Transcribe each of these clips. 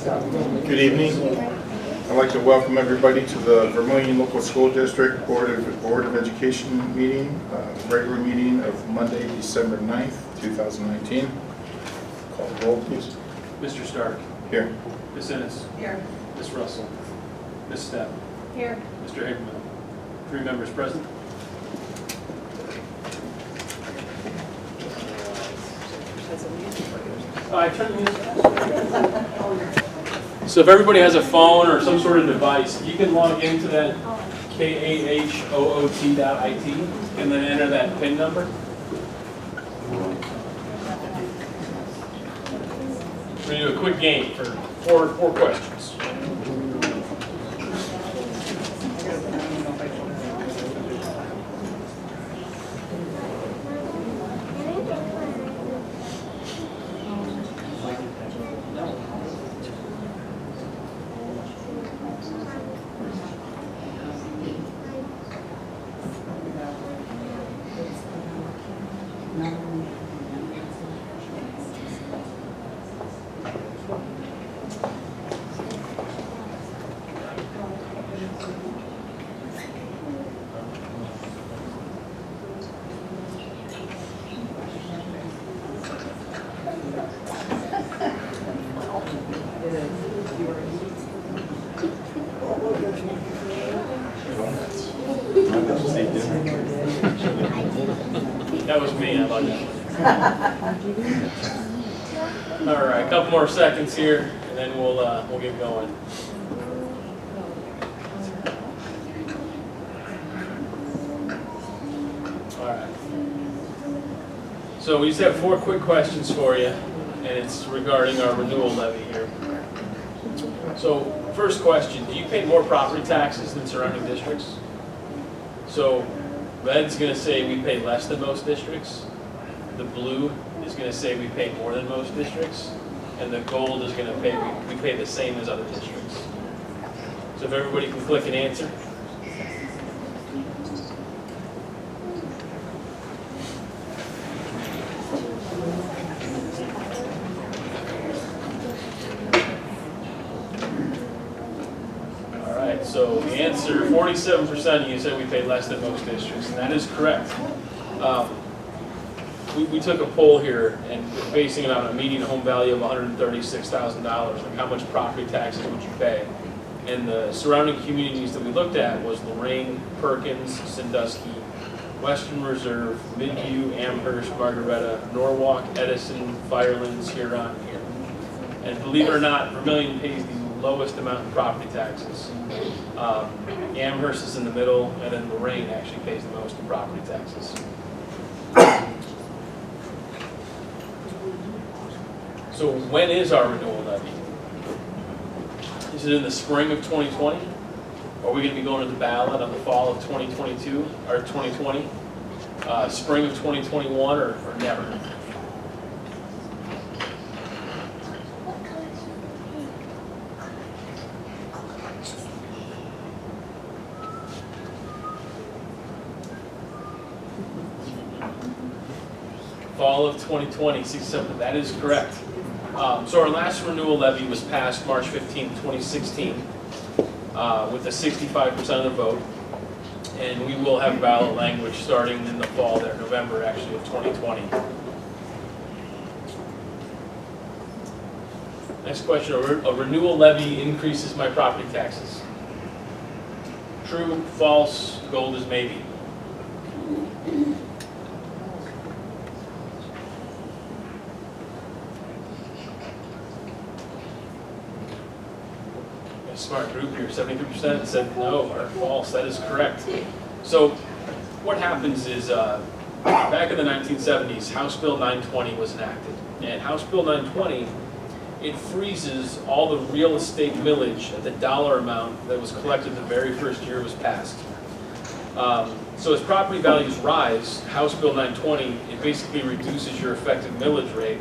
Good evening. I'd like to welcome everybody to the Vermillion Local School District Board of Education meeting, regular meeting of Monday, December 9th, 2019. Call the roll, please. Mr. Stark. Here. Ms. Ennis. Here. Ms. Russell. Ms. Stepp. Here. Mr. Hagerman. 3 members present. I turned the music off. So if everybody has a phone or some sort of device, you can log into that kahoot.it and then enter that PIN number. We're going to do a quick game for four questions. That was me, I like that. All right, a couple more seconds here, and then we'll get going. All right. So we just have 4 quick questions for you, and it's regarding our renewal levy here. So first question, do you pay more property taxes than surrounding districts? So red's going to say we pay less than most districts. The blue is going to say we pay more than most districts. And the gold is going to pay, we pay the same as other districts. So if everybody can click and answer. So the answer, 47% of you said we pay less than most districts, and that is correct. We took a poll here and basing it on a median home value of $136,000, like how much property taxes would you pay? And the surrounding communities that we looked at was Lorraine, Perkins, Sandusky, Western Reserve, Midview, Amherst, Margaretta, Norwalk, Edison, Firelands, Huron, here. And believe it or not, Vermillion pays the lowest amount in property taxes. Amherst is in the middle, and then Lorraine actually pays the most in property taxes. So when is our renewal levy? Is it in the spring of 2020? Are we going to be going to the ballot on the fall of 2022 or 2020? Spring of 2021 or never? Fall of 2020, 67, that is correct. So our last renewal levy was passed March 15, 2016, with a 65% of the vote. And we will have ballot language starting in the fall there, November actually of 2020. Next question, a renewal levy increases my property taxes. True, false, gold is maybe. Smart group here, 73% said no or false. That is correct. So what happens is back in the 1970s, House Bill 920 was enacted. And House Bill 920, it freezes all the real estate millage at the dollar amount that was collected the very first year it was passed. So as property values rise, House Bill 920, it basically reduces your effective millage rate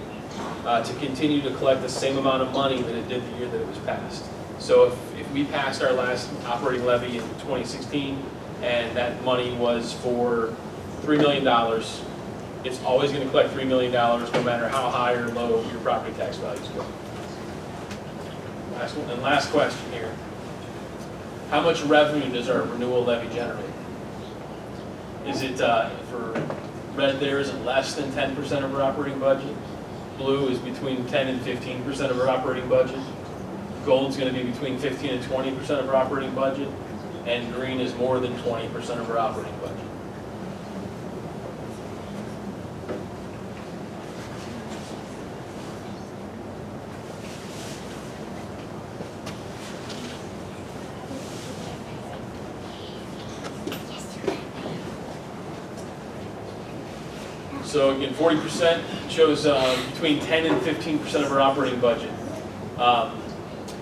to continue to collect the same amount of money that it did the year that it was passed. So if we passed our last operating levy in 2016 and that money was for $3 million, it's always going to collect $3 million no matter how high or low your property tax values go. last question here. How much revenue does our renewal levy generate? Is it, for red there, is it less than 10% of our operating budget? Blue is between 10 and 15% of our operating budget. Gold's going to be between 15 and 20% of our operating budget. And green is more than 20% of our operating budget. So again, 40% shows between 10 and 15% of our operating budget.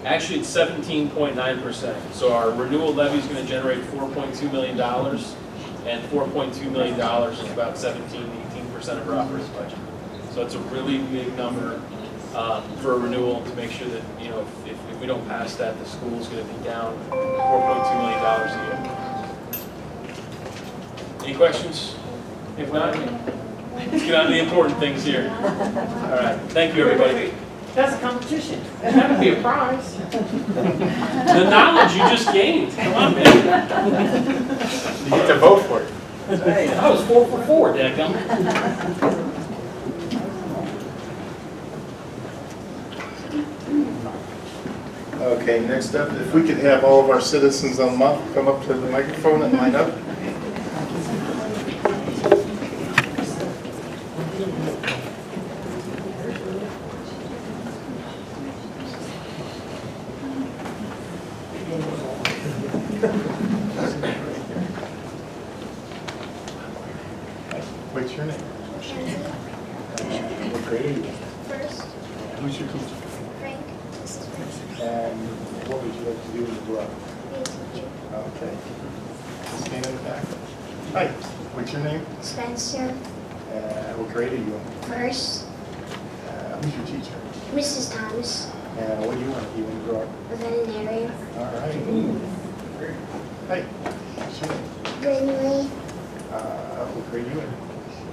Actually, it's 17.9%. So our renewal levy is going to generate $4.2 million, and $4.2 million is about 17–18% of our operating budget. So it's a really big number for a renewal to make sure that, you know, if we don't pass that, the school's going to be down $4.2 million a year. Any questions? If not, let's get on to the important things here. All right, thank you, everybody. That's a competition. That would be a prize. The knowledge you just gained. Come on, man. You get to vote for it. Hey, I was 4 for 4, dadgum. Okay, next up, if we could have all of our citizens on the month come up to the microphone and line up. What's your name? What grade are you in? First, Who's your teacher? Frank, this is Frank, And what would you like to do when you grow up? be a teacher. Okay. Stand in the back. Hi, what's your name? Spencer, What grade are you in? first, Who's your teacher? Mrs. Thomas, And what do you want to be when you grow up? a veterinarian, All right. Hi, what's your name? Brinley, What grade are you in?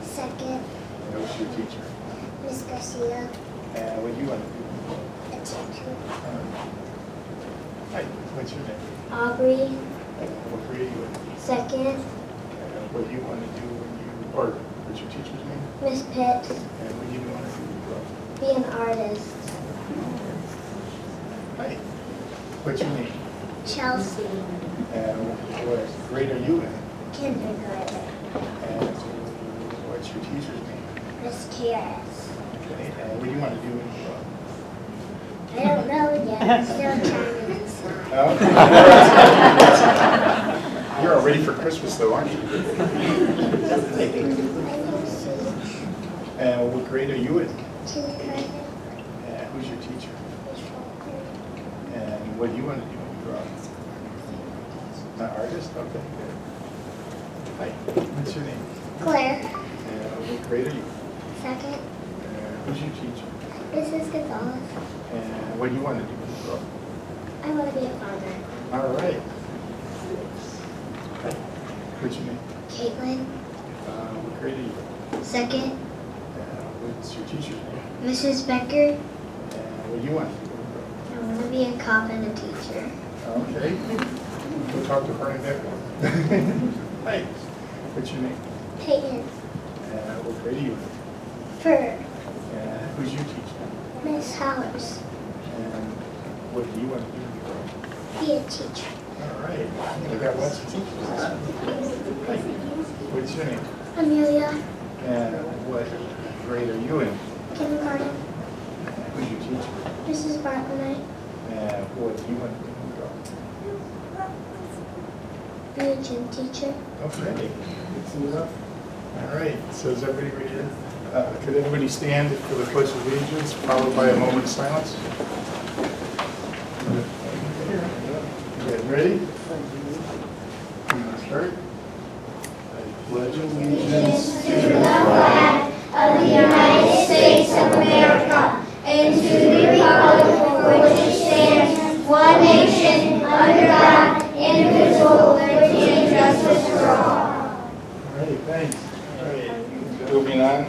second, And who's your teacher? Miss Garcia, And what do you want to do? a teacher, Hi, what's your name? Aubrey, What grade are you in? second, What do you want to do when you, or what's your teacher's name? Miss Pitt, And what do you want to do when you grow up? be an artist, Hi, what's your name? Chelsea, And what grade are you in? kindergarten, And what's your teacher's name? Miss Karis. Okay, and what do you want to do when you grow up? I don't know yet, I'm still trying to decide. You're all ready for Christmas though, aren't you? I think And what grade are you in? kindergarten, And who's your teacher? Miss Walker, And what do you want to do when you grow up? An artist? Okay, good. Hi, what's your name? Claire, And what grade are you? second, And who's your teacher? Mrs. Gonzalez. And what do you want to do when you grow up? I want to be a farmer. All right. Hi, what's your name? Caitlin, What grade are you in? second, What's your teacher's name? Mrs. Becker. And what do you want to do when you grow up? I want to be a cop and a teacher. Okay. We'll talk to Brian that one. Hi, what's your name? Peyton, What grade are you in? Fur, Who's your teacher? Miss House, And what do you want to do when you grow up? be a teacher. All right. We got lots of teachers. Hi, what's your name? Amelia, And what grade are you in? kindergarten, Who's your teacher? Mrs. Bartlett, And what do you want to do when you grow up? be a gym teacher. Okay. Good stuff. All right, so is everybody ready to, could everybody stand for the Pledge of Allegiance, followed by a moment of silence? Okay, ready? Start. I pledge allegiance to the flag Of the United States of America and to the republic for which it stands, one nation, under God, indivisible, with liberty and justice for all. All right, thanks. All right, moving on.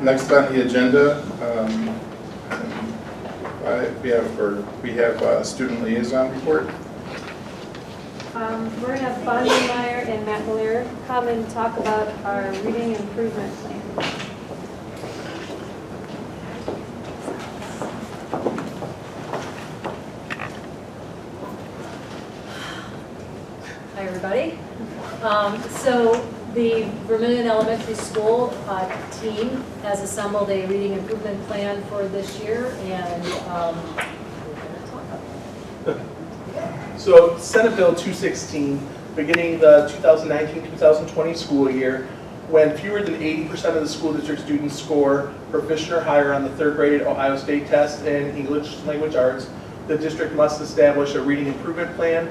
Next on the agenda, We have student liaison report. We're going to have Bonnie Meyer and Matt Miller come and talk about our reading improvement plan. Hi, everybody. So the Vermillion Elementary School team has assembled a reading improvement plan for this year, and we're going to talk about it. So Senate Bill 216, beginning the 2019-2020 school year, when fewer than 80% of the school district students score proficient or higher on the third grade Ohio State test in English language arts, the district must establish a reading improvement plan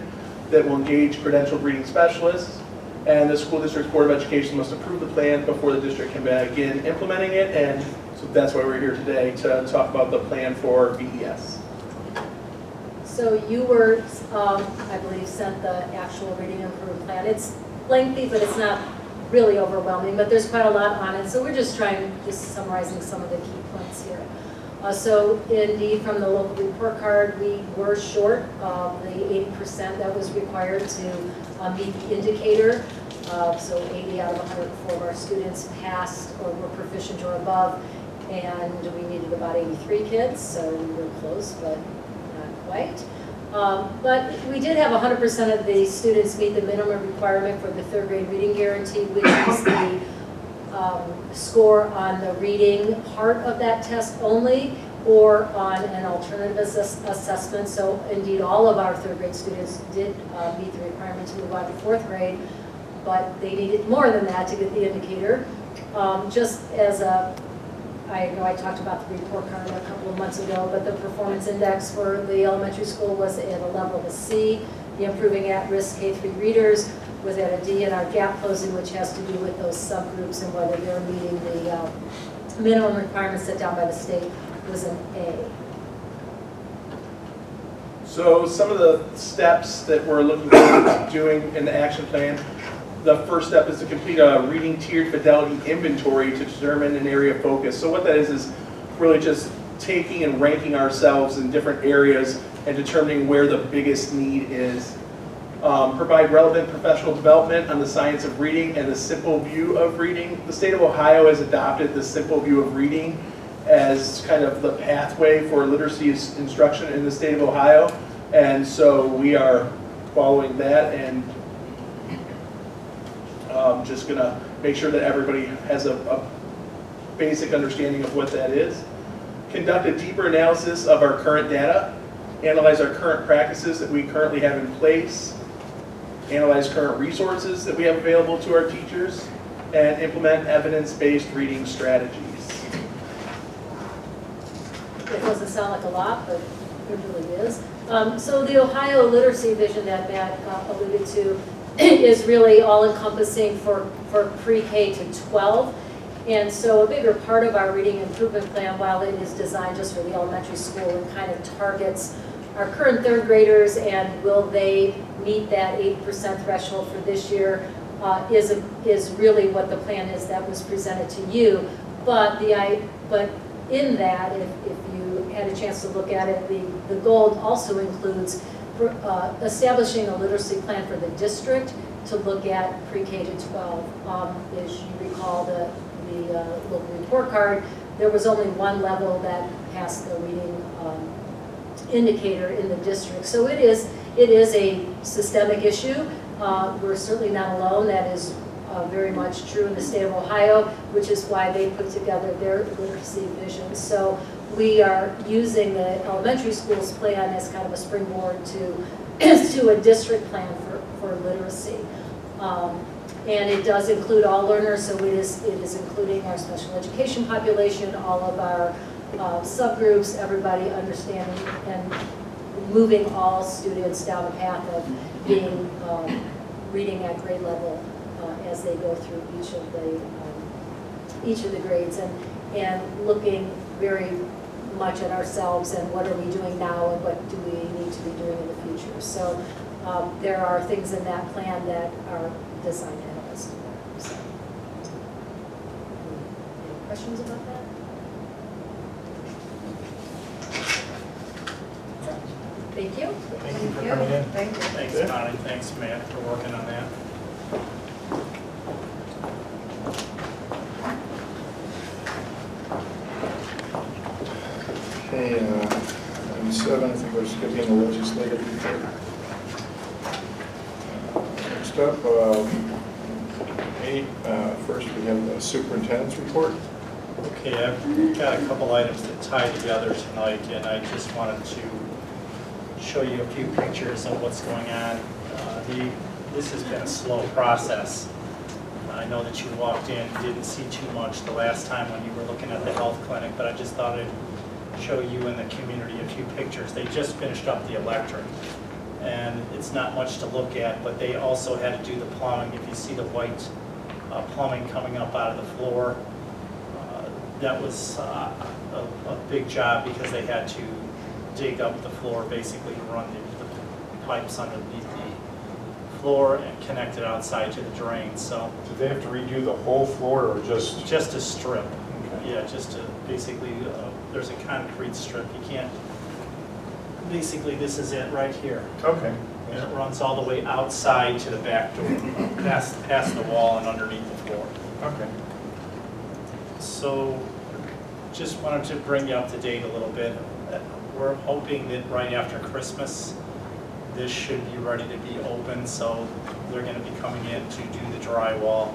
that will engage credentialed reading specialists, and the school district's Board of Education must approve the plan before the district can begin implementing it, and so that's why we're here today, to talk about the plan for VES. So you were, I believe, sent the actual reading improvement plan. It's lengthy, but it's not really overwhelming, but there's quite a lot on it. So we're just summarizing some of the key points here. So indeed, from the local report card, we were short of the 80% that was required to meet the indicator. So 80 out of 104 of our students passed or were proficient or above, and we needed about 83 kids, so we were close, but not quite. But we did have 100% of the students meet the minimum requirement for the third grade reading guarantee, which is the score on the reading part of that test only, or on an alternative assessment. So indeed, all of our third grade students did meet the requirement to move on to fourth grade, but they needed more than that to get the indicator. Just as I know I talked about the report card a couple of months ago, but the performance index for the elementary school was at a level of a C. The improving at-risk K-3 readers was at a D, and our gap closing, which has to do with those subgroups and whether they're meeting the minimum requirements set down by the state, was an A. So some of the steps that we're looking forward to doing in the action plan, the first step is to complete a reading tiered fidelity inventory to determine an area of focus. So what that is really just taking and ranking ourselves in different areas and determining where the biggest need is. Provide relevant professional development on the science of reading and the simple view of reading. The state of Ohio has adopted the simple view of reading as kind of the pathway for literacy instruction in the state of Ohio. And so we are following that, and just gonna make sure that everybody has a basic understanding of what that is. Conduct a deeper analysis of our current data. Analyze our current practices that we currently have in place. Analyze current resources that we have available to our teachers, and implement evidence-based reading strategies. It doesn't sound like a lot, but it really is. So the Ohio literacy vision that Matt alluded to is really all-encompassing for pre-K to 12. And so a bigger part of our reading improvement plan, while it is designed just for the elementary school and kind of targets our current third graders and will they meet that 8% threshold for this year, is really what the plan is that was presented to you. But in that, if you had a chance to look at it, the goal also includes establishing a literacy plan for the district to look at pre-K to 12. As you recall, the local report card, there was only one level that passed the reading indicator in the district. So it is a systemic issue. We're certainly not alone. That is very much true in the state of Ohio, which is why they put together their literacy vision. So we are using the elementary school's plan as kind of a springboard to a district plan for literacy. And it does include all learners, so it is including our special education population, all of our subgroups, everybody understanding and moving all students down the path of being reading at grade level as they go through each of the grades, and looking very much at ourselves and what are we doing now and what do we need to be doing in the future. So there are things in that plan that are designed to help us do that. So, any questions about that? Thank you. Thank you for coming in. Thank you. Thanks, Connie. Thanks, Matt, for working on that. Okay, item 7, I think we're skipping the legislative report. Next up, 8, first we have the superintendent's report. Okay, I've got a couple items that tie together tonight, and I just wanted to show you a few pictures of what's going on. This has been a slow process. I know that you walked in, didn't see too much the last time when you were looking at the health clinic, but I just thought I'd show you and the community a few pictures. They just finished up the electric, and it's not much to look at, but they also had to do the plumbing. If you see the white plumbing coming up out of the floor, that was a big job because they had to dig up the floor, basically run the pipes underneath the floor and connect it outside to the drain. So Did they have to redo the whole floor or just? just a strip, yeah, just to basically, there's a concrete strip. You can't, basically this is it right here. Okay. And it runs all the way outside to the back door, past the wall and underneath the floor. Okay. So just wanted to bring you up to date a little bit. We're hoping that right after Christmas, this should be ready to be open. So they're going to be coming in to do the drywall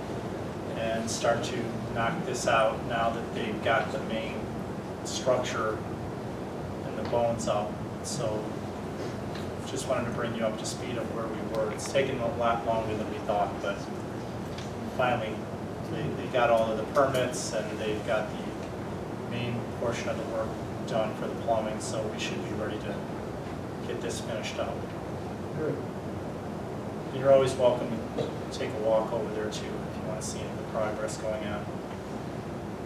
and start to knock this out now that they've got the main structure and the bones up. So just wanted to bring you up to speed of where we were. It's taken a lot longer than we thought, but finally they got all of the permits and they've got the main portion of the work done for the plumbing, so we should be ready to get this finished up. Good. You're always welcome to take a walk over there too if you want to see any of the progress going on.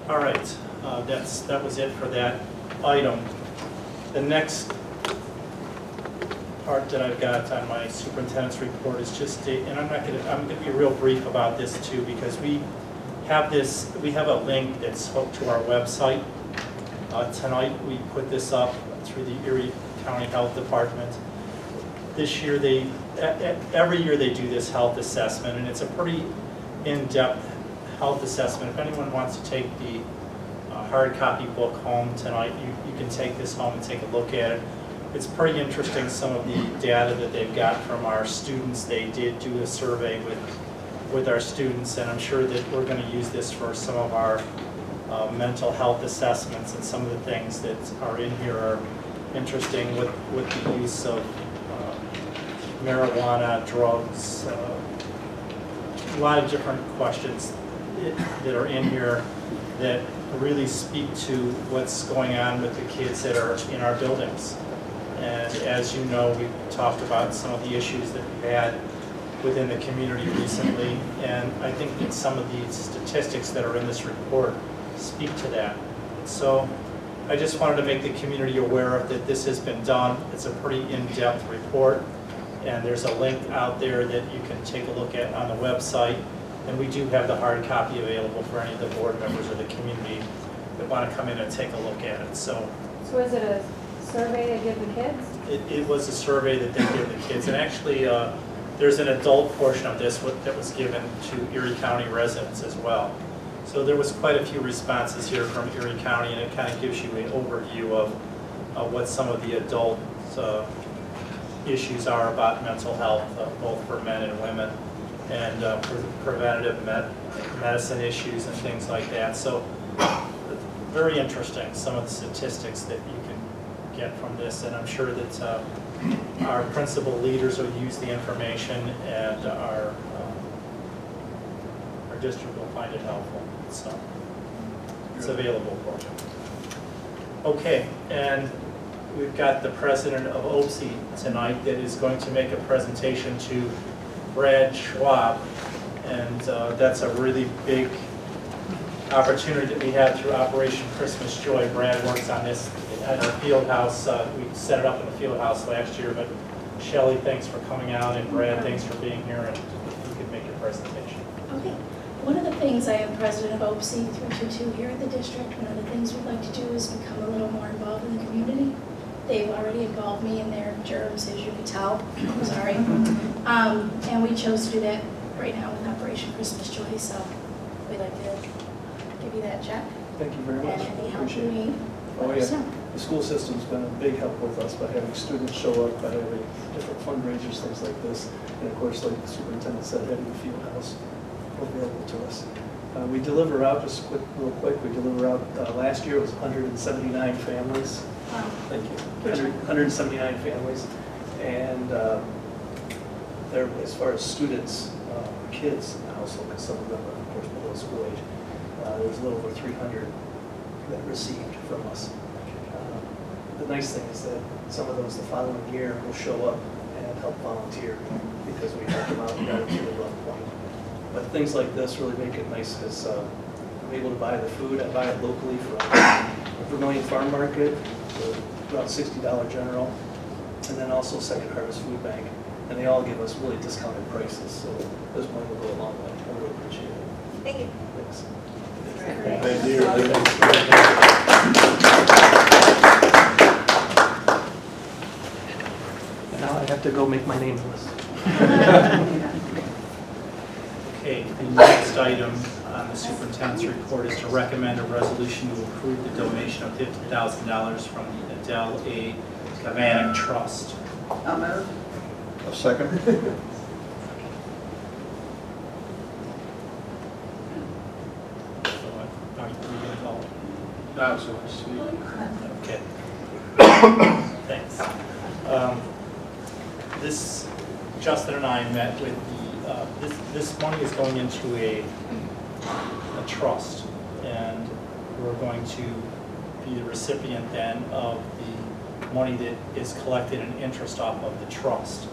All right, that was it for that item. The next part that I've got on my superintendent's report is just, and I'm going to be real brief about this too, because we have a link that's hooked to our website. Tonight we put this up through the Erie County Health Department. This year every year they do this health assessment, and it's a pretty in-depth health assessment. If anyone wants to take the hard copy book home tonight, you can take this home and take a look at it. It's pretty interesting, some of the data that they've got from our students. They did do a survey with our students, and I'm sure that we're going to use this for some of our mental health assessments, and some of the things that are in here are interesting with the use of marijuana, drugs, a lot of different questions that are in here that really speak to what's going on with the kids that are in our buildings. And as you know, we've talked about some of the issues that we've had within the community recently, and I think that some of the statistics that are in this report speak to that. So I just wanted to make the community aware of that this has been done. It's a pretty in-depth report, and there's a link out there that you can take a look at on the website, and we do have the hard copy available for any of the board members of the community that want to come in and take a look at it. So is it a survey they give the kids? it was a survey that they give the kids, and actually there's an adult portion of this that was given to Erie County residents as well. So there was quite a few responses here from Erie County, and it kind of gives you an overview of what some of the adult issues are about mental health, both for men and women, and preventative medicine issues and things like that. So very interesting, some of the statistics that you can get from this, and I'm sure that our principal leaders will use the information, and our district will find it helpful. So it's available for you. Okay, and we've got the president of OPSI tonight that is going to make a presentation to Brad Schwab, and that's a really big opportunity that we had through Operation Christmas Joy. Brad works on this at the field house. We set it up in the field house last year, but Shelley, thanks for coming out, and Brad, thanks for being here, and you could make your presentation. Okay. One of the things, I am president of OPSI 322 here at the district. One of the things we'd like to do is become a little more involved in the community. they've already involved me in their germs, as you can tell. I'm sorry. And we chose to do that right now with Operation Christmas Joy, so we'd like to give you that check. Thank you very much. And any help you Appreciate it. need. Oh, let us yeah. know. The school system's been a big help with us by having students show up, by having different fundraisers, things like this. And of course, like the superintendent said, having the field house available to us. We deliver out, just real quick, we deliver out, last year it was 179 families. Thank you. 179 families. And there, as far as students, kids in the household, because some of them are, of course, below school age, there was a little over 300 that received from us. The nice thing is that some of those the following year will show up and help volunteer because we help them out and got it to a rough point. But things like this really make it nice because I'm able to buy the food. I buy it locally from Vermilion Farm Market, about $60 general, and then also Second Harvest Food Bank. And they all give us really discounted prices, so this money will go a long way. I really appreciate it. Thank you. Thanks. Thank you. Now I have to go make my name list. Okay, the next item on the superintendent's report is to recommend a resolution to approve the donation of $50,000 from the Adele A. Kavanek Trust. I'll move. A second? Are you going to call? No, so sweet. Okay. Thanks. This, Justin and I met with the, this money is going into a trust, and we're going to be the recipient then of the money that is collected in interest off of the trust.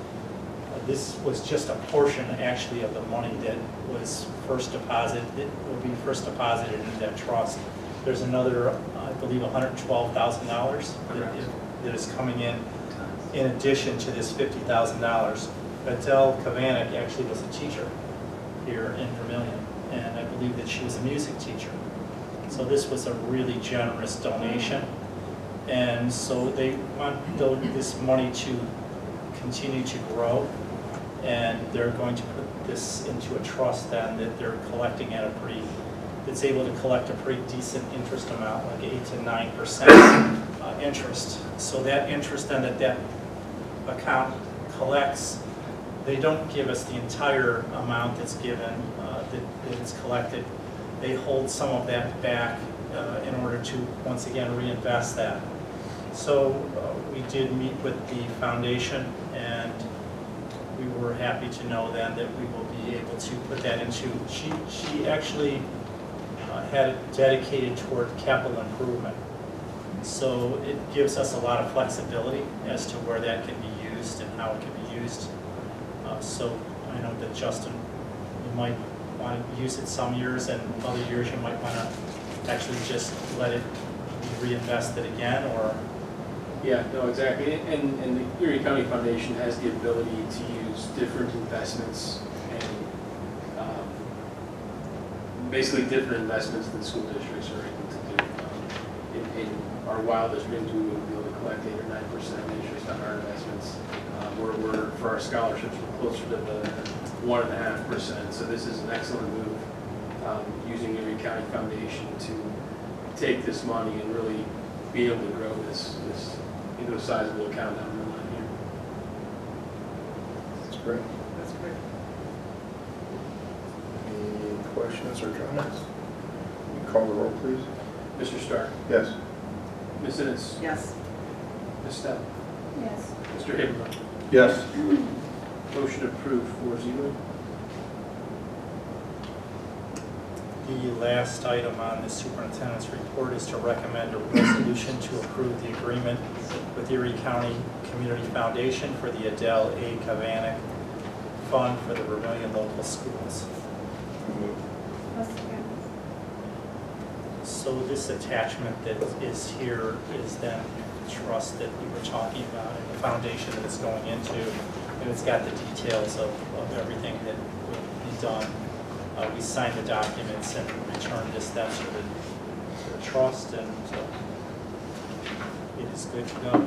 This was just a portion, actually, of the money that was first deposited, that will be first deposited into that trust. There's another, I believe, $112,000 that is coming in addition to this $50,000. Adele Kavanek actually was a teacher here in Vermilion, and I believe that she was a music teacher. So this was a really generous donation, and so they want this money to continue to grow, and they're going to put this into a trust then that they're collecting at a pretty, that's able to collect a pretty decent interest amount, like 8 to 9% interest. So that interest then that account collects, they don't give us the entire amount that's given, that is collected. They hold some of that back in order to, once again, reinvest that. So we did meet with the foundation, and we were happy to know then that we will be able to put that into, she actually had it dedicated toward capital improvement. So it gives us a lot of flexibility as to where that can be used and how it can be used. So I know that Justin, you might want to use it some years, and other years you might want to actually just let it be reinvested again, or? Yeah, no, exactly. And the Erie County Foundation has the ability to use different investments and basically different investments than school districts are able to do. In our wildest dreams, we would be able to collect 8 or 9% interest on our investments. We're for our scholarships, we're closer to the 1.5%. So this is an excellent move, using Erie County Foundation to take this money and really be able to grow this into a sizable account down the line here. That's great. That's great. Any questions or comments? Can you call the roll, please? Mr. Stark, Yes. Ms. Ennis, Yes. Ms. Step, Yes. Mr. Habermill. Yes. Motion approved 4-0. The last item on the superintendent's report is to recommend a resolution to approve the agreement with Erie County Community Foundation for the Adele A. Kavanek Fund for the Vermilion local schools. So this attachment that is here is then the trust that we were talking about and the foundation that it's going into, and it's got the details of everything that will be done. We signed the documents and returned this then to the trust, and it is good to go.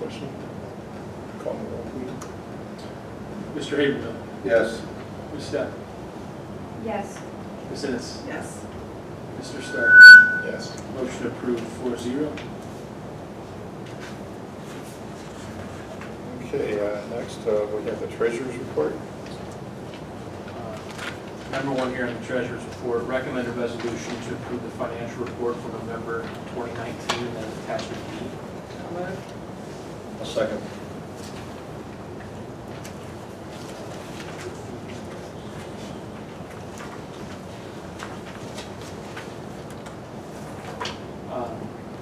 question. Call the roll, please. Mr. Habermill, Yes. Ms. Stepp, Yes. Ms. Ennis, Yes. Mr. Stark. Yes. Motion approved 4-0. Okay, next we have the treasurer's report. Number one here in the treasurer's report, recommended resolution to approve the financial report for November 2019 and attachment B. So moved. A second.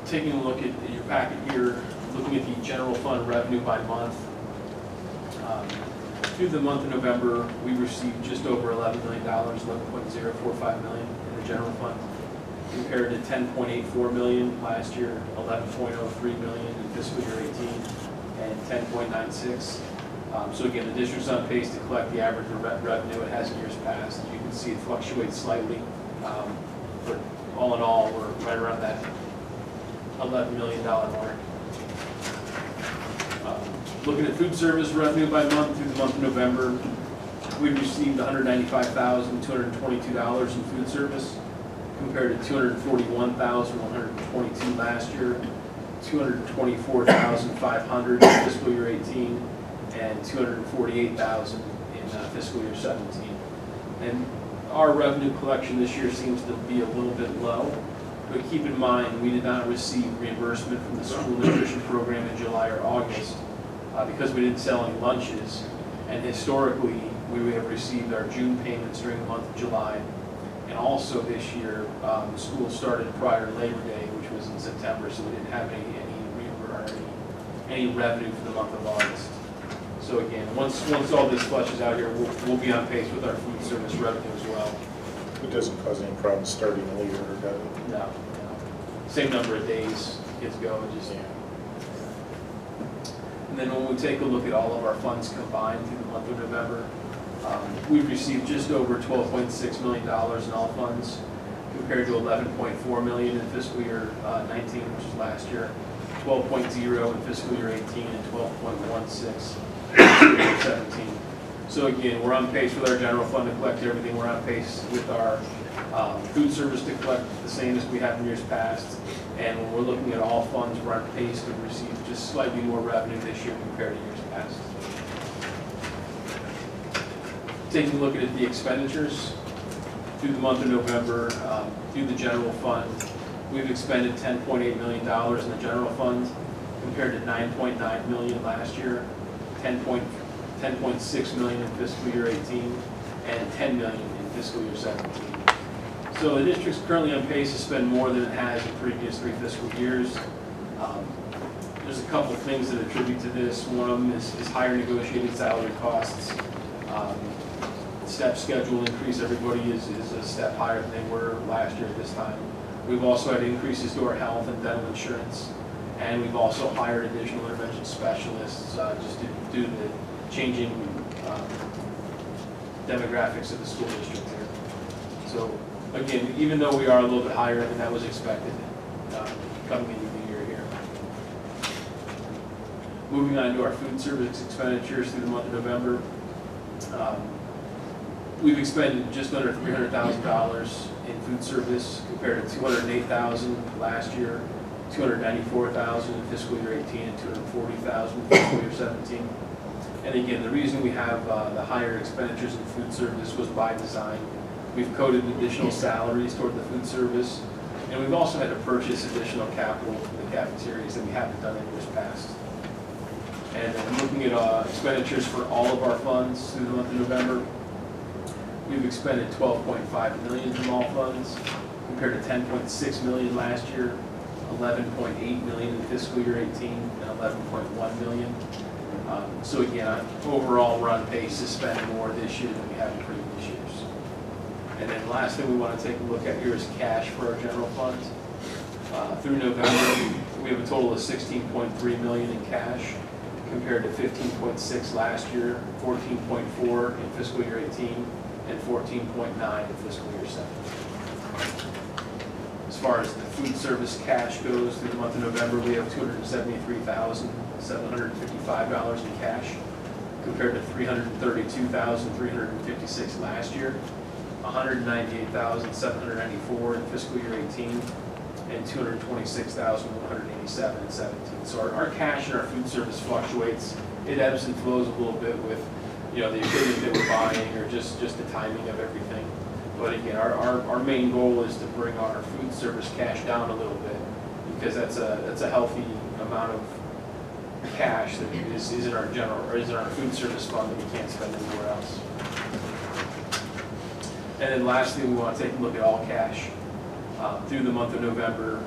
Taking a look at your packet here, looking at the general fund revenue by month. Through the month of November, we received just over $11 million, $11.045 million in the general fund, compared to $10.84 million last year, $11.03 million in fiscal year 18, and $10.96. So again, the district's on pace to collect the average revenue it has in years past. As you can see, it fluctuates slightly, but all in all, we're right around that $11 million mark. Looking at food service revenue by month through the month of November, we received $195,222 in food service, compared to $241,122 last year, $224,500 in fiscal year 18, and $248,000 in fiscal year 17. And our revenue collection this year seems to be a little bit low. But keep in mind, we did not receive reimbursement from the school nutrition program in July or August because we didn't sell any lunches. And historically, we have received our June payments during the month of July. And also this year, school started prior to Labor Day, which was in September, so we didn't have any revenue for the month of August. So again, once all this flushes out here, we'll be on pace with our food service revenue as well. It doesn't cause any problems starting later, does it? No. Same number of days kids go, just. And then when we take a look at all of our funds combined through the month of November, we've received just over $12.6 million in all funds, compared to $11.4 million in fiscal year 19, which is last year, 12.0 in fiscal year 18, and 12.16 in fiscal year 17. So again, we're on pace with our general fund to collect everything. We're on pace with our food service to collect the same as we have in years past. And when we're looking at all funds, we're on pace to receive just slightly more revenue this year compared to years past. Taking a look at the expenditures, through the month of November, through the general fund, we've expended $10.8 million in the general fund, compared to $9.9 million last year, $10.6 million in fiscal year 18, and $10 million in fiscal year 17. So the district's currently on pace to spend more than it has in previous 3 fiscal years. There's a couple things that attribute to this. One of them is higher negotiated salary costs. Step schedule increase, everybody is a step higher than they were last year at this time. We've also had increases to our health and dental insurance, and we've also hired additional intervention specialists just due to the changing demographics of the school district here. So again, even though we are a little bit higher than that was expected coming into the year here. Moving on to our food service expenditures through the month of November. We've expended just under $300,000 in food service compared to $208,000 last year, $294,000 in fiscal year 18, and $240,000 in fiscal year 17. And again, the reason we have the higher expenditures in food service was by design. We've coded additional salaries toward the food service, and we've also had to purchase additional capital for the cafeterias that we haven't done in years past. And then looking at expenditures for all of our funds through the month of November, we've expended $12.5 million from all funds, compared to $10.6 million last year, $11.8 million in fiscal year 18, and $11.1 million. So again, overall, we're on pace to spend more this year than we have in previous years. And then last thing we want to take a look at here is cash for our general fund. Through November, we have a total of $16.3 million in cash, compared to $15.6 last year, $14.4 in fiscal year 18, and $14.9 in fiscal year 17. As far as the food service cash goes, through the month of November, we have $273,755 in cash, compared to $332,356 last year, $198,794 in fiscal year 18, and $226,187 in 17. So our cash and our food service fluctuates. It ebbs and flows a little bit with, the equipment that we're buying or just the timing of everything. But again, our main goal is to bring our food service cash down a little bit, because that's a healthy amount of cash that is in our food service fund that we can't spend anywhere else. And then lastly, we want to take a look at all cash. Through the month of November,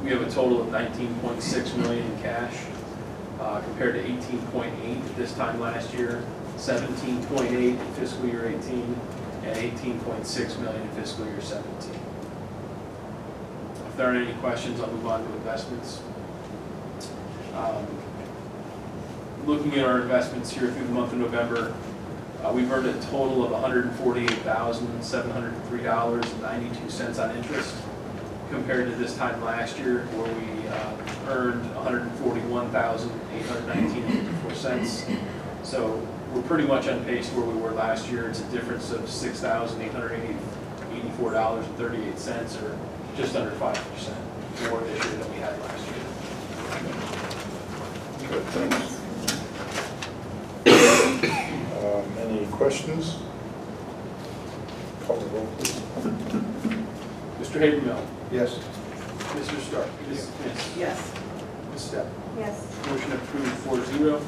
we have a total of $19.6 million in cash, compared to $18.8 at this time last year, $17.8 in fiscal year 18, and $18.6 million in fiscal year 17. If there aren't any questions, I'll move on to investments. Looking at our investments here through the month of November, we've earned a total of $148,703.92 on interest, compared to this time last year where we earned $141,819.84. So we're pretty much on pace where we were last year. It's a difference of $6,884.38, or just under 5% more this year than we had last year. Good, thanks. Any questions? Call the roll, please. Mr. Habermill. Yes. Mr. Stark. Ms. Smith. Yes. Ms. Stepp. Yes. Motion approved 4-0.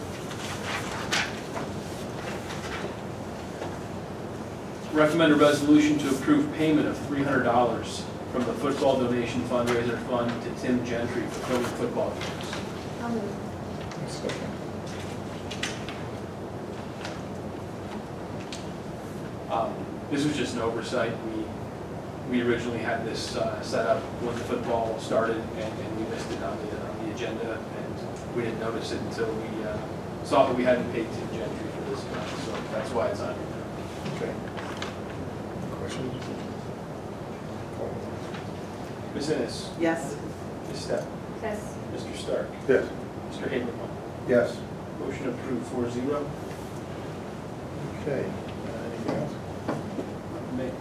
Recommend a resolution to approve payment of $300 from the football donation fundraiser fund to Tim Gentry for filming football games. I'll move. Second. This was just an oversight. We originally had this set up when the football started, and we missed it on the agenda, and we didn't notice it until we saw that we hadn't paid Tim Gentry for this month, so that's why it's on here. Okay. Questions? Call the roll. Ms. Ennis. Yes. Ms. Stepp. Yes. Mr. Stark. Yes. Mr. Habermill. Yes. Motion approved 4-0. Okay. Anything else? May.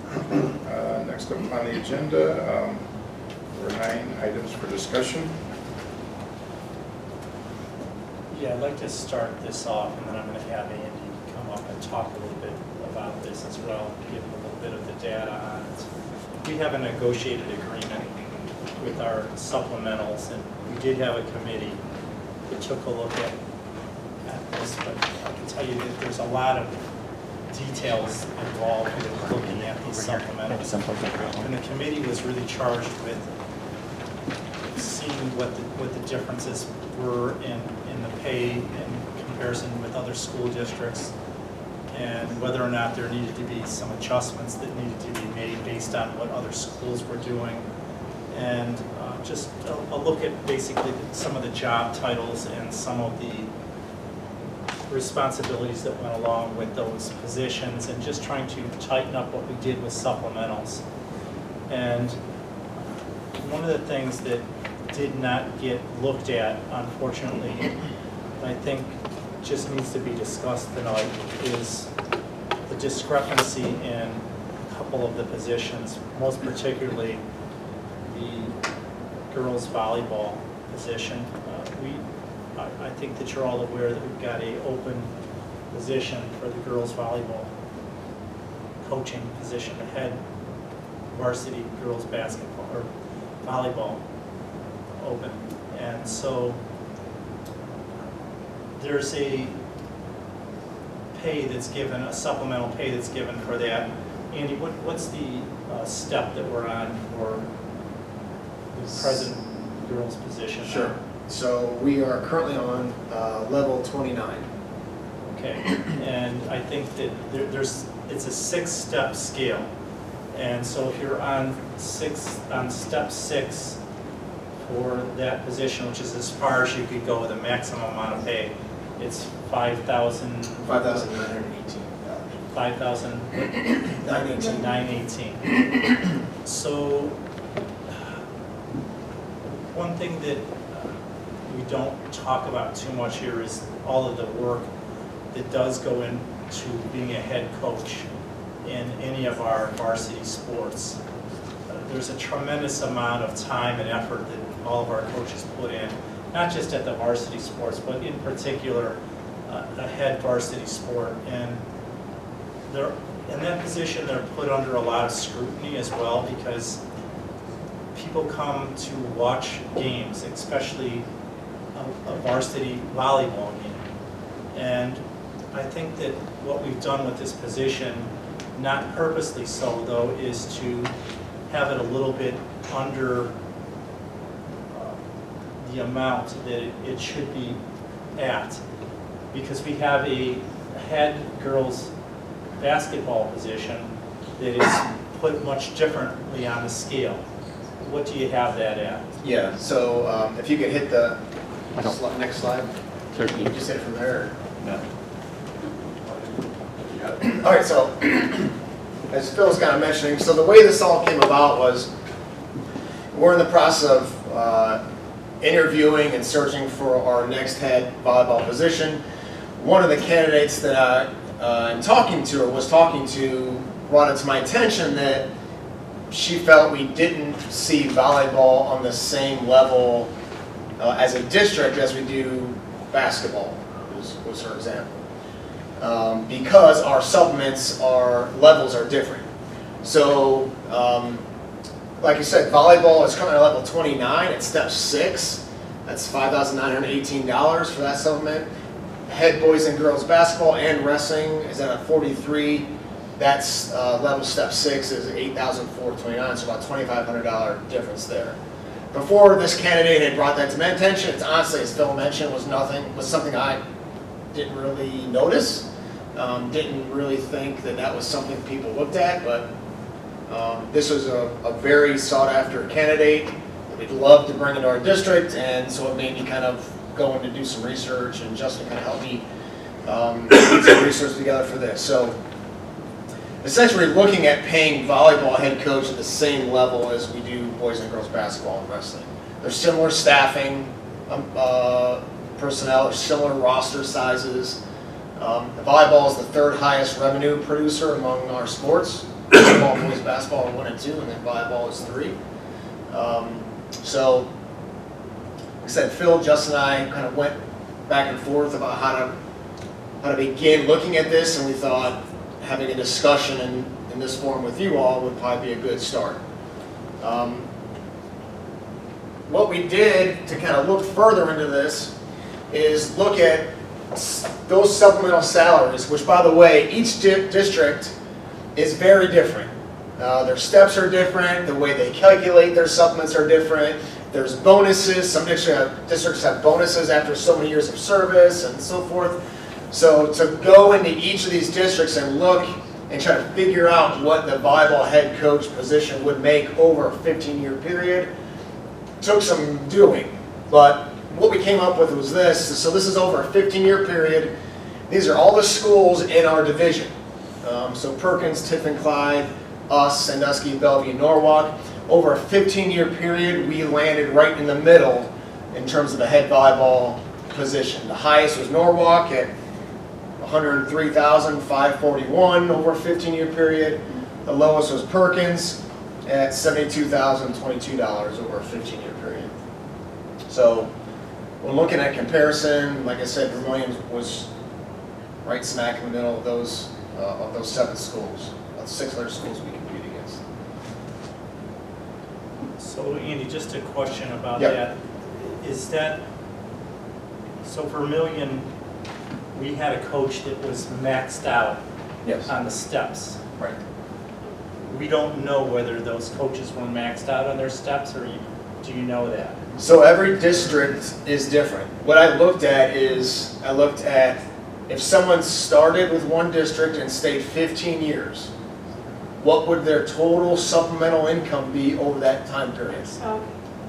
Next up on the agenda, there were 9 items for discussion. Yeah, I'd like to start this off, and then I'm going to have Andy come up and talk a little bit about this as well, give a little bit of the data on it. We have a negotiated agreement with our supplementals, and we did have a committee that took a look at this, but I can tell you that there's a lot of details involved with looking at these supplementals. And the committee was really charged with seeing what the differences were in the pay in comparison with other school districts, and whether or not there needed to be some adjustments that needed to be made based on what other schools were doing. And just a look at basically some of the job titles and some of the responsibilities that went along with those positions, and just trying to tighten up what we did with supplementals. And one of the things that did not get looked at, unfortunately, I think just needs to be discussed tonight, is the discrepancy in a couple of the positions, most particularly the girls volleyball position. I think that you're all aware that we've got a open position for the girls volleyball coaching position, the head varsity girls basketball or volleyball open. And so there's a pay that's given, a supplemental pay that's given for that. Andy, what's the step that we're on for the present girls position? Sure. So we are currently on level 29. Okay, and I think that it's a 6-step scale. And so if you're on step 6 for that position, which is as far as you could go with a maximum amount of pay, it's $5,918. $5,918. So one thing that we don't talk about too much here is all of the work that does go into being a head coach in any of our varsity sports. There's a tremendous amount of time and effort that all of our coaches put in, not just at the varsity sports, but in particular a head varsity sport. And they're in that position, they're put under a lot of scrutiny as well, because people come to watch games, especially a varsity volleyball game. And I think that what we've done with this position, not purposely so though, is to have it a little bit under the amount that it should be at, because we have a head girls basketball position that is put much differently on the scale. What do you have that at? Yeah, so if you could hit the next slide. Certainly. You just hit it from there. No. All right, so as Phil was kind of mentioning, so the way this all came about was we're in the process of interviewing and searching for our next head volleyball position. One of the candidates that I'm talking to or was talking to brought it to my attention that she felt we didn't see volleyball on the same level as a district as we do basketball, was her example. Because our supplements, our levels are different. So, like you said, volleyball is currently at level 29 at step 6. That's $5,918 for that supplement. Head boys and girls basketball and wrestling is at a 43. That's level step 6 is $8,429, so about $2,500 difference there. Before this candidate had brought that to my attention, it's honestly, as Phil mentioned, was something I didn't really notice. Didn't really think that was something people looked at, but this was a very sought after candidate that we'd love to bring into our district, and so it made me kind of go in to do some research, and Justin kind of helped me put some research together for this. So essentially looking at paying volleyball head coach at the same level as we do boys and girls basketball and wrestling. There's similar staffing, personnel, similar roster sizes. Volleyball is the 3rd highest revenue producer among our sports. Football, boys basketball are 1 and 2, and then volleyball is 3. So, like I said, Phil, Justin, and I kind of went back and forth about how to begin looking at this, and we thought having a discussion in this forum with you all would probably be a good start. What we did to kind of look further into this is look at those supplemental salaries, which, by the way, each district is very different. Their steps are different, the way they calculate their supplements are different. There's bonuses, some districts have bonuses after so many years of service and so forth. So to go into each of these districts and look and try to figure out what the volleyball head coach position would make over a 15-year period took some doing. But what we came up with was this. So this is over a 15-year period. These are all the schools in our division. So Perkins, Tiffin, Clyde, us, Sandusky, Bellevue, Norwalk. Over a 15-year period, we landed right in the middle in terms of the head volleyball position. The highest was Norwalk at $103,541 over a 15-year period. The lowest was Perkins at $72,022 over a 15-year period. So when looking at comparison, like I said, Vermillion was right smack in the middle of those 7 schools, of 6 other schools we compete against. So Andy, just a question about Yep. that. Is that, so Vermillion, we had a coach that was maxed out Yes. on the steps. Right. We don't know whether those coaches were maxed out on their steps, or do you know that? So every district is different. What I looked at if someone started with one district and stayed 15 years, what would their total supplemental income be over that time period? Oh,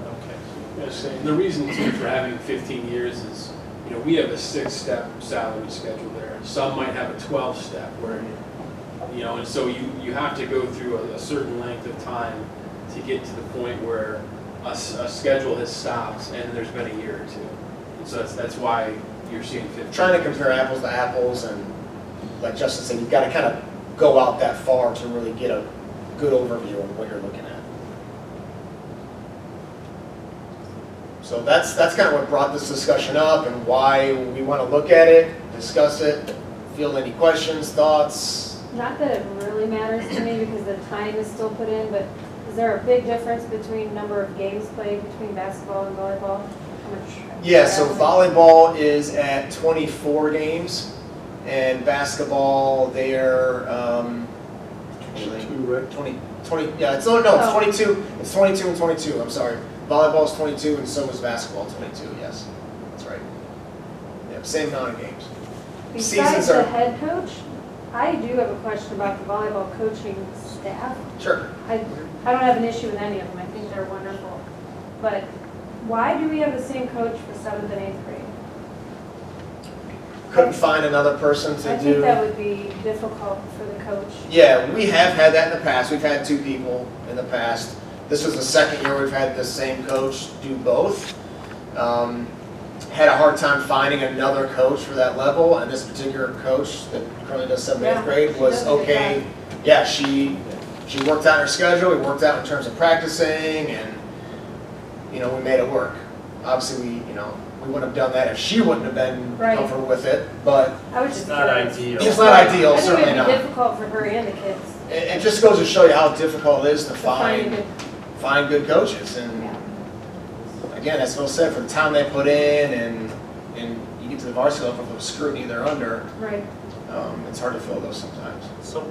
Okay. Yes, and the reason too for having 15 years is, we have a 6-step salary schedule there. Some might have a 12-step where, and so you have to go through a certain length of time to get to the point where a schedule has stopped and there's been a year or two. So that's why you're seeing 15. Trying to compare apples to apples, and like Justin said, you've got to kind of go out that far to really get a good overview of what you're looking at. So that's kind of what brought this discussion up and why we want to look at it, discuss it, field any questions, thoughts. Not that it really matters to me because the time is still put in, but is there a big difference between number of games played between basketball and volleyball? How much? Yeah, so volleyball is at 24 games, and basketball they're 22, right? 20, yeah, it's 22. It's 22 and 22. I'm sorry. Volleyball is 22, and so is basketball 22. Yes, that's right. Yeah, same amount of games. Besides Seasons the are head coach, I do have a question about the volleyball coaching staff. sure. I don't have an issue with any of them. I think they're wonderful. But why do we have the same coach for 7th and 8th grade? Couldn't find another person to I do. think that would be difficult for the coach. Yeah, we have had that in the past. We've had 2 people in the past. This was the second year we've had the same coach do both. Had a hard time finding another coach for that level, and this particular coach that currently does 7th and 8th grade she was does a good okay. Yeah, she worked out her schedule. We worked out in terms of practicing, and we made it work. Obviously, we wouldn't have done that if she wouldn't have been Right. comfortable with it, but I was just It's not curious. ideal. it's not ideal, I think certainly it would not. be difficult for her and the kids It just goes to show you how difficult it is to to find a find good. good coaches. And Yeah. again, as Phil said, for the time they put in and you get to the varsity level with the scrutiny they're under, Right. it's hard to fill those sometimes. So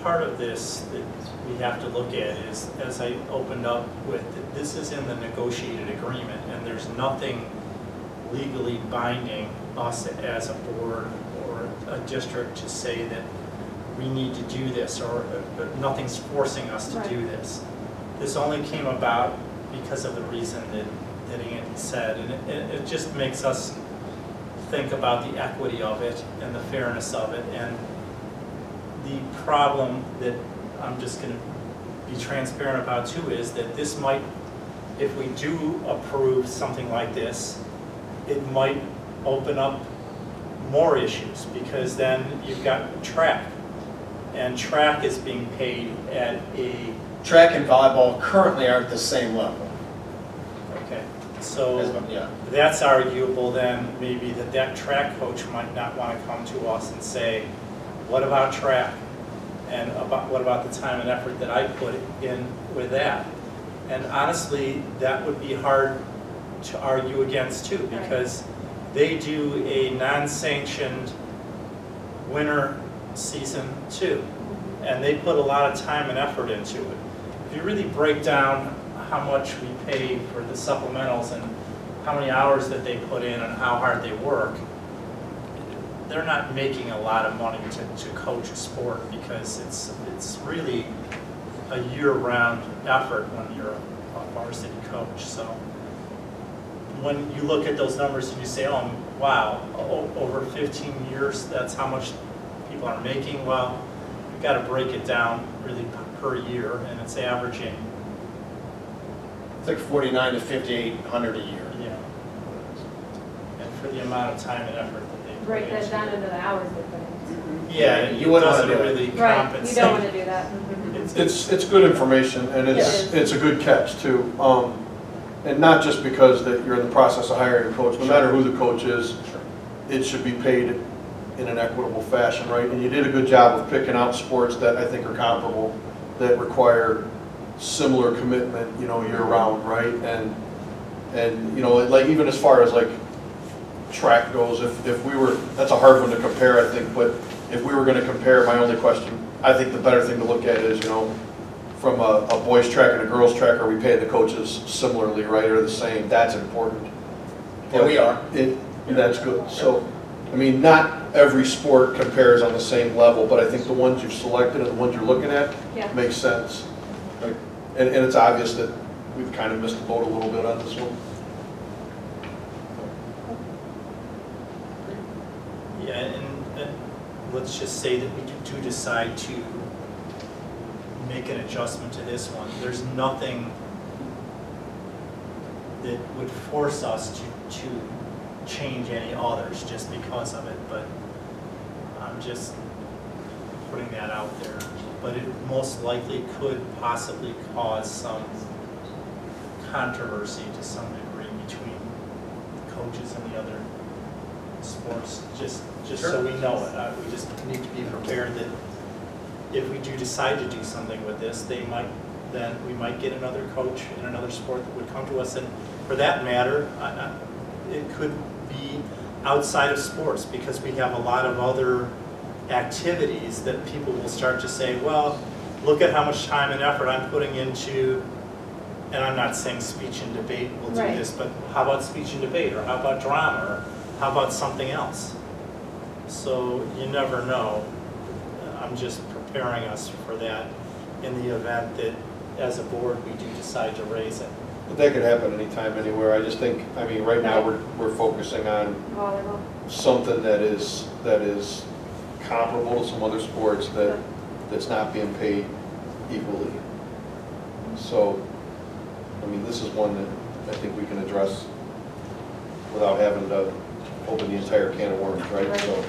part of this that we have to look at is, as I opened up with, this is in the negotiated agreement, and there's nothing legally binding us as a board or a district to say that we need to do this, or nothing's forcing us to do this. This only came about because of the reason that Andy said, and it just makes us think about the equity of it and the fairness of it. And the problem that I'm just going to be transparent about too is that this might, if we do approve something like this, it might open up more issues, because then you've got track, and track is being paid at a, Track and volleyball currently are at the same level. okay, so Yeah. that's arguable then, maybe that track coach might not want to come to us and say, what about track? And what about the time and effort that I put in with that? And honestly, that would be hard to argue against too, because they do a non-sanctioned winter season too, and they put a lot of time and effort into it. If you really break down how much we pay for the supplementals and how many hours that they put in and how hard they work, they're not making a lot of money to coach a sport, because it's really a year-round effort when you're a varsity coach. So when you look at those numbers and you say, oh wow, over 15 years that's how much people are making, well, you've got to break it down really per year, and it's averaging. It's like 49 to 5,800 a year. Yeah. And for the amount of time and effort that they Break put that into down it. into the hours they put in. Yeah, you wouldn't want to do Doesn't it. really Right, compensate. you don't want to do that. It's good information, and it's a good catch too. And not just because that you're in the process of hiring a coach, no matter who the coach is, it should be paid in an equitable fashion, right? And you did a good job of picking out sports that I think are comparable, that require similar commitment, year round, right? And like even as far as like track goes, if we were, that's a hard one to compare, I think, but if we were going to compare, my only question, I think the better thing to look at is, from a boys track and a girls track, are we paying the coaches similarly, right, or the same? That's important. Yeah, we are. That's good. So, I mean, not every sport compares on the same level, but I think the ones you've selected and the ones you're looking at make sense. Right? And it's obvious that we've kind of missed the boat a little bit on this one. Yeah, and let's just say that we do decide to make an adjustment to this one. There's nothing that would force us to change any others just because of it, but I'm just putting that out there. But it most likely could possibly cause some controversy to some degree between coaches and the other sports, just so we know it. We just need to be prepared that if we do decide to do something with this, we might get another coach in another sport that would come to us. And for that matter, it could be outside of sports, because we have a lot of other activities that people will start to say, well, look at how much time and effort I'm putting into, and I'm not saying speech and debate will do Right. this, but how about speech and debate, or how about drama, or how about something else? So you never know. I'm just preparing us for that in the event that as a board we do decide to raise it. But that could happen anytime, anywhere. I just think, I mean, right now, we're focusing on Volleyball. something that is comparable to some other sports that's not being paid equally. So, I mean, this is one that I think we can address without having to open the entire can of worms, right? Right. So,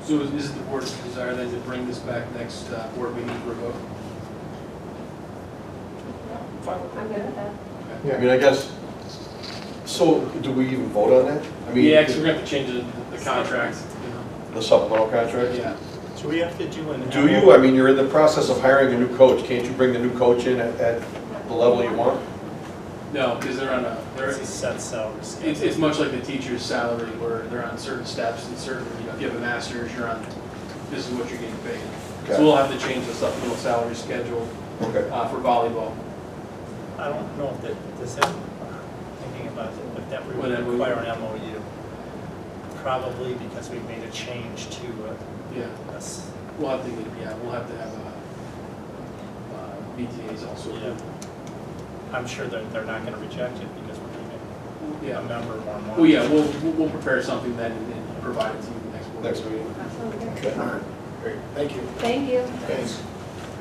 So is it the board's desire then to bring this back next board meeting for a vote? fine with I'm that. good with that. I mean, I guess, so do we even vote on that? I mean, Yeah, because we're going to have to change the contract, the supplemental contract? Yeah. So we have to do an. Do you? I mean, you're in the process of hiring a new coach. Can't you bring the new coach in at the level you want? No, because they're on It's a set salary schedule. it's much like the teacher's salary, where they're on certain steps and certain, if you have a master's, you're on, this is what you're getting paid. Okay. So we'll have to change the supplemental salary schedule Okay. for volleyball. I don't know if that, does that, thinking about it, if that would What MOU? require an MOU. Probably because we've made a change to Yeah, us. we'll have to have BTAs also. Yeah. I'm sure they're not gonna reject it because we're giving Yeah. a member more money. Well, yeah, we'll prepare something then and provide it to you next board. Next meeting. That sounds good. Okay. All right, great, thank you. Thank you. Thanks.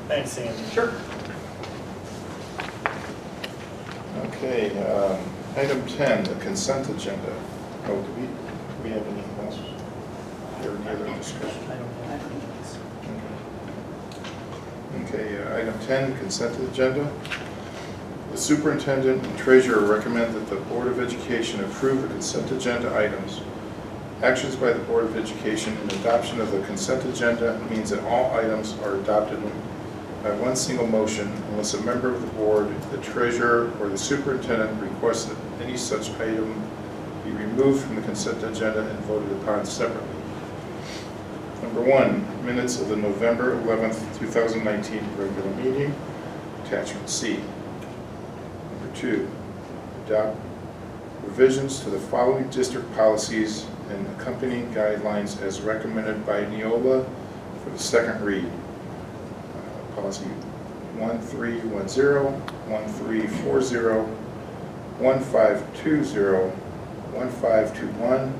Thanks, Andy. Sure. Okay, item 10, the consent agenda. Oh, do we have anything else? Is there any other discussion? I don't have any. Okay, item 10, consent agenda. The superintendent and treasurer recommend that the Board of Education approve the consent agenda items. Actions by the Board of Education in adoption of the consent agenda means that all items are adopted by one single motion unless a member of the board, the treasurer, or the superintendent requests that any such item be removed from the consent agenda and voted upon separately. Number 1, minutes of the November 11th, 2019 regular meeting, attachment C. Number 2, adopt revisions to the following district policies and accompanying guidelines as recommended by Neola for the second read. Policy 1310, 1340, 1520, 1521,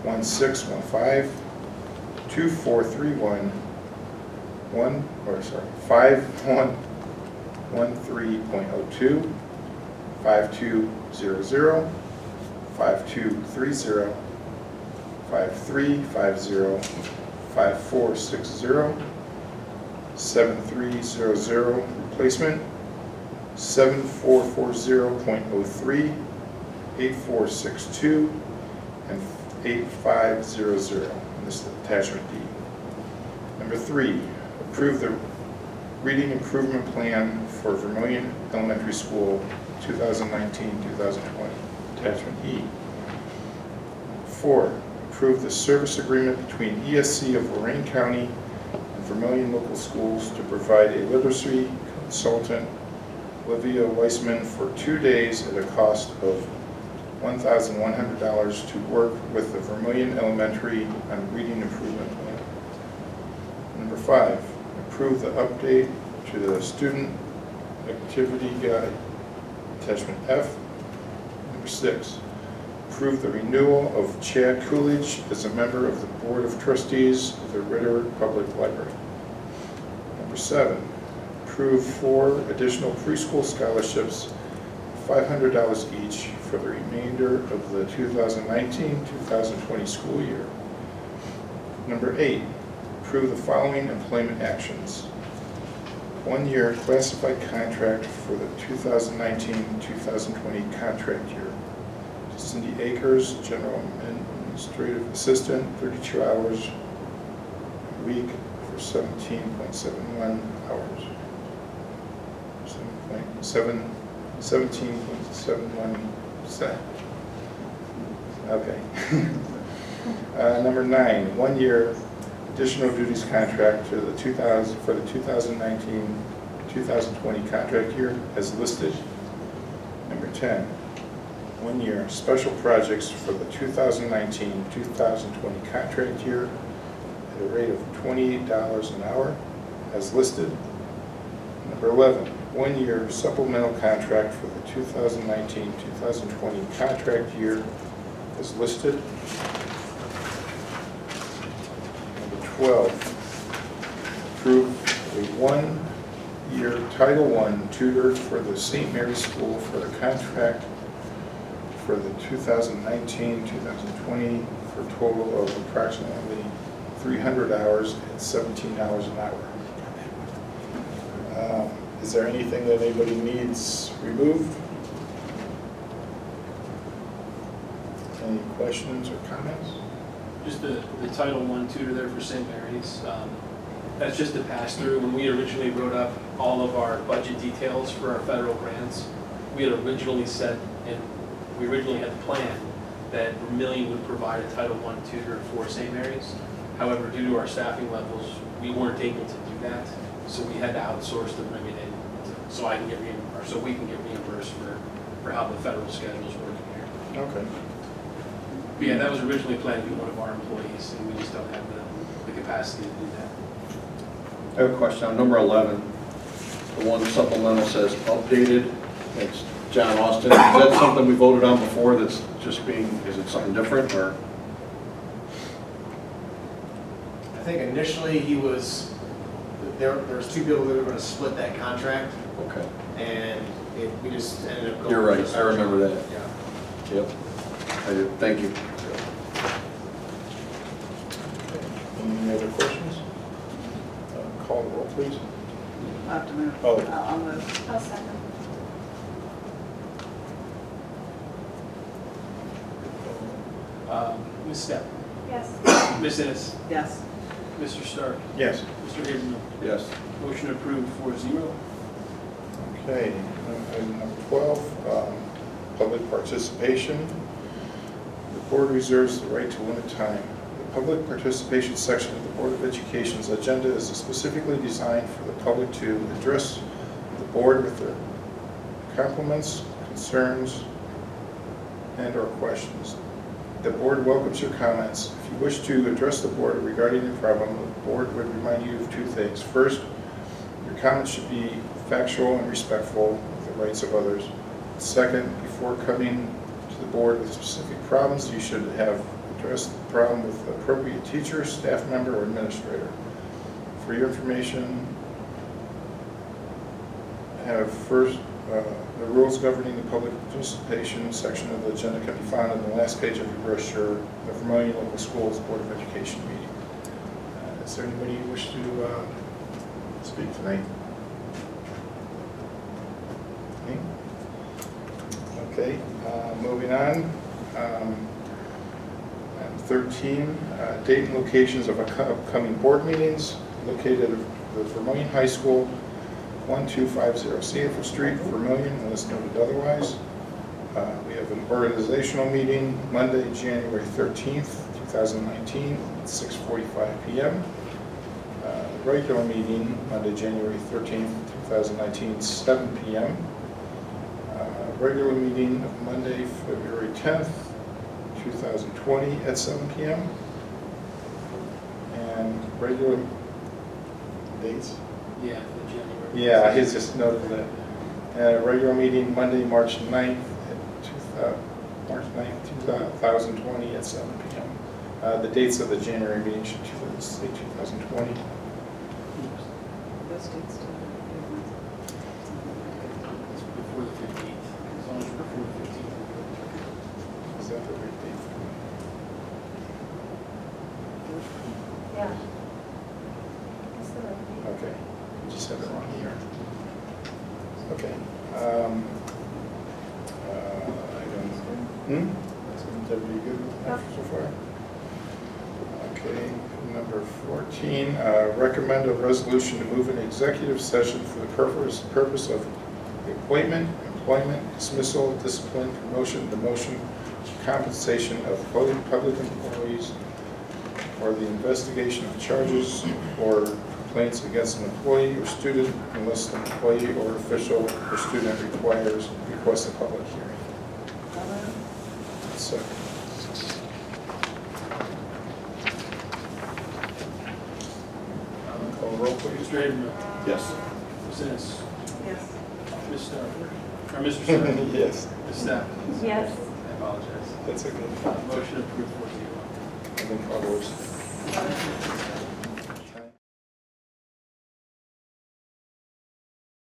1615, 2431, 5113.02, 5200, 5230, 5350, 5460, 7300 replacement, 7440.03, 8462, and 8500. And this is attachment D. Number 3, approve the reading improvement plan for Vermillion Elementary School 2019-2020, attachment E. 4, approve the service agreement between ESC of Lorraine County and Vermillion Local Schools to provide a literacy consultant, Olivia Weissman, for 2 days at a cost of $1,100 to work with the Vermillion Elementary on reading improvement plan. Number 5, approve the update to the student activity guide, attachment F. Number 6, approve the renewal of Chad Coolidge as a member of the Board of Trustees of the Ritter Public Library. Number 7, approve 4 additional preschool scholarships, $500 each for the remainder of the 2019-2020 school year. Number 8, approve the following employment actions. 1-year classified contract for the 2019-2020 contract year. Cindy Akers, General Administrative Assistant, 32 hours a week for 17.71 hours. 17.71%. Okay. Number 9, 1-year additional duties contract for the 2019-2020 contract year as listed. Number 10, 1-year special projects for the 2019-2020 contract year at a rate of $28 an hour as listed. Number 11, 1-year supplemental contract for the 2019-2020 contract year as listed. Number 12, approve a 1-year Title I tutor for the St. Mary's School for a contract for the 2019-2020 for a total of approximately 300 hours at $17 an hour. Is there anything that anybody needs removed? Any questions or comments? Just the Title I tutor there for St. Mary's. That's just a pass-through. When we originally wrote up all of our budget details for our federal grants, we had originally said, and we originally had planned that Vermillion would provide a Title I tutor for St. Mary's. However, due to our staffing levels, we weren't able to do that, so we had to outsource the Vermillion, so I can get reimbursed, so we can get reimbursed for how the federal schedule is working here. Okay. But yeah, that was originally planned to be one of our employees, and we just don't have the capacity to do that. I have a question on number 11. The one supplemental says updated. It's John Austin. Is that something we voted on before that's just being, is it something different or? I think initially he was, there's 2 people that were going to split that contract, Okay. and we just ended up going. You're right. I remember that. Yeah. Yep. I do. Thank you. Any other questions? Call the roll, please. I have to move. Oh. I'll move. I'll second. Ms. Stepp, Yes. Ms. Ennis, Yes. Mr. Stark, Yes. Mr. Habermill. Yes. Motion approved 4-0. Okay, item number 12, public participation. The board reserves the right to limit time. The public participation section of the Board of Education's agenda is specifically designed for the public to address the board with their compliments, concerns, and/or questions. The board welcomes your comments. If you wish to address the board regarding a problem, the board would remind you of 2 things. First, your comments should be factual and respectful of the rights of others. Second, before coming to the board with specific problems, you should have addressed the problem with the appropriate teacher, staff member, or administrator. For your information, have first, the rules governing the public participation section of the agenda can be found on the last page of your brochure, the Vermillion Local Schools Board of Education meeting. Is there anybody who wish to speak tonight? Okay, moving on. Item 13, date and locations of upcoming board meetings located at the Vermillion High School, 1250 Sanford Street, Vermillion, unless noted otherwise. We have an organizational meeting Monday, January 13th, 2019, at 6:45 p.m. Regular meeting Monday, January 13th, 2019, 7 p.m. Regular meeting of Monday, February 10th, 2020 at 7 p.m. And regular dates? Yeah, the January. Yeah, he's just noted that. Regular meeting Monday, March 9th, March 9th, 2020 at 7 p.m. The dates of the January meeting should say 2020. Those dates too. the repeat. Yeah. What's the right? Okay, just have it wrong here. Okay. Item, is everybody good with that so far? Okay, number 14, recommend a resolution to move an executive session for the purpose of the appointment, employment, dismissal, discipline, promotion, demotion, compensation of public employees, or the investigation of charges or complaints against an employee or student unless the employee or official or student requests a public hearing. Second. Call roll, please. Mr. Habermill. Yes. Ms. Ennis. Yes. Ms. Starr. Or Mr. Starr. Yes, Ms. Staff. Yes. I apologize. that's okay. Motion approved 4-0. And then call the vote.